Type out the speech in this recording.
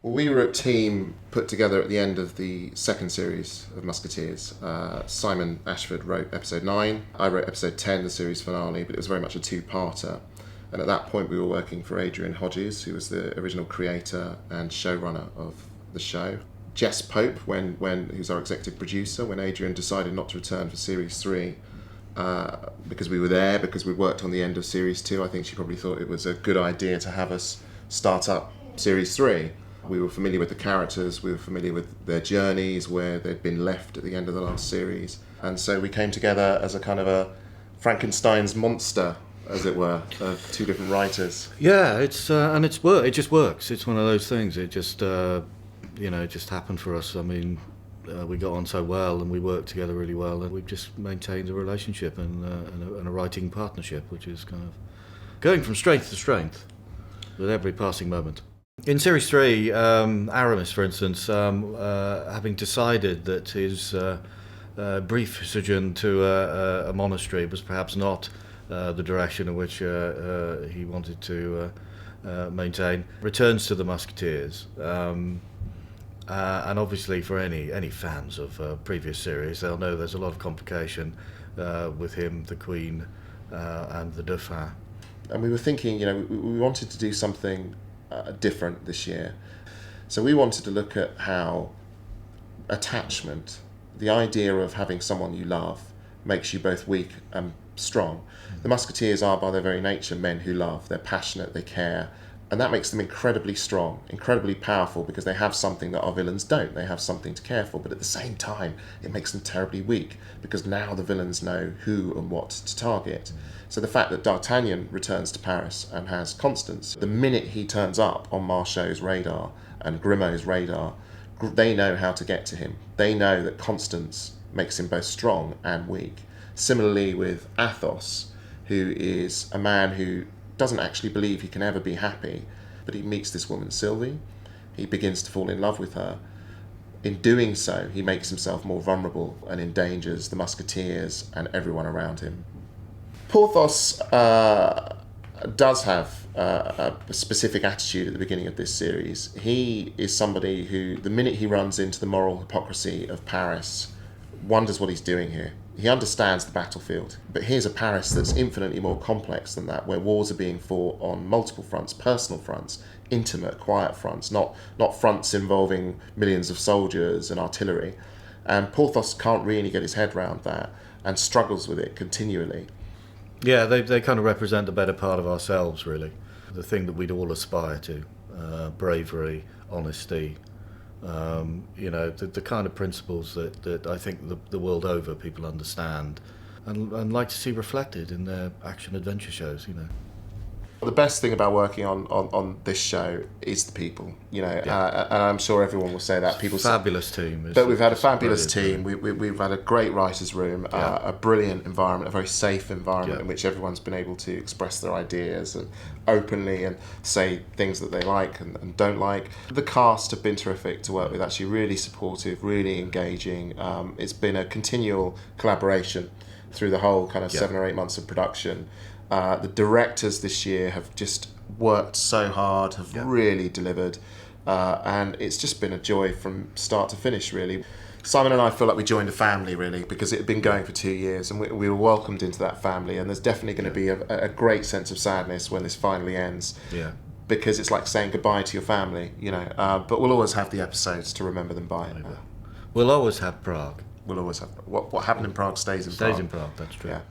Well, we were a team put together at the end of the second series of Musketeers. Simon Ashford wrote episode 9, I wrote episode 10, the series finale, but it was very much a two-parter. And at that point we were working for Adrian Hodges, who was the original creator and showrunner of the show. Jess Pope, who's our executive producer, when Adrian decided not to return for series 3, because we were there, because we worked on the end of series 2, I think she probably thought it was a good idea to have us start up series 3. We were familiar with the characters, we were familiar with their journeys, where they'd been left at the end of the last series. And so we came together as a kind of a Frankenstein's monster, as it were, of two different writers. Yeah, it just works. It's one of those things. It just, it just happened for us. I mean, we got on so well and we worked together really well, and we've just maintained a relationship and a writing partnership, which is kind of going from strength to strength with every passing moment. In Series 3, Aramis, for instance, having decided that his brief sojourn to a monastery was perhaps not the direction in which he wanted to maintain, returns to the Musketeers. And obviously for any fans of previous series, they'll know there's a lot of complication with him, the Queen, and the Dauphin. And we were thinking, we wanted to do something different this year. So we wanted to look at how attachment, the idea of having someone you love, makes you both weak and strong. The Musketeers are, by their very nature, men who love. They're passionate, they care, and that makes them incredibly strong, incredibly powerful, because they have something that our villains don't. They have something to care for, but at the same time, it makes them terribly weak, because now the villains know who and what to target. So the fact that D'Artagnan returns to Paris and has Constance, the minute he turns up on Marchot's radar and Grimaud's radar, they know how to get to him. They know that Constance makes him both strong and weak. Similarly with Athos, who is a man who doesn't actually believe he can ever be happy, but he meets this woman, Sylvie. He begins to fall in love with her. In doing so, he makes himself more vulnerable and endangers the Musketeers and everyone around him. Porthos does have a specific attitude at the beginning of this series. He is somebody who, the minute he runs into the moral hypocrisy of Paris, wonders what he's doing here. He understands the battlefield, but here's a Paris that's infinitely more complex than that, where wars are being fought on multiple fronts, personal fronts, intimate, quiet fronts, not fronts involving millions of soldiers and artillery. And Porthos can't really get his head around that and struggles with it continually. Yeah, they kind of represent the better part of ourselves, really. The thing that we'd all aspire to, bravery, honesty, the kind of principles that I think the world over people understand and like to see reflected in their action-adventure shows, The best thing about working on this show is the people, and I'm sure everyone will say that. Fabulous team. But we've had a fabulous team. We've had a great writers' room, a brilliant environment, a very safe environment in which everyone's been able to express their ideas and openly and say things that they like and don't like. The cast have been terrific to work with, actually really supportive, really engaging. It's been a continual collaboration through the whole kind of 7 or 8 months of production. The directors this year have just worked so hard, have really delivered, and it's just been a joy from start to finish, really. Simon and I feel like we joined a family, really, because it had been going for 2 years, and we were welcomed into that family, and there's definitely going to be a great sense of sadness when this finally ends, because it's like saying goodbye to your family, but we'll always have the episodes to remember them by. We'll always have Prague. We'll always have... What happened in Prague stays in Prague. Stays in Prague, that's true. Yeah.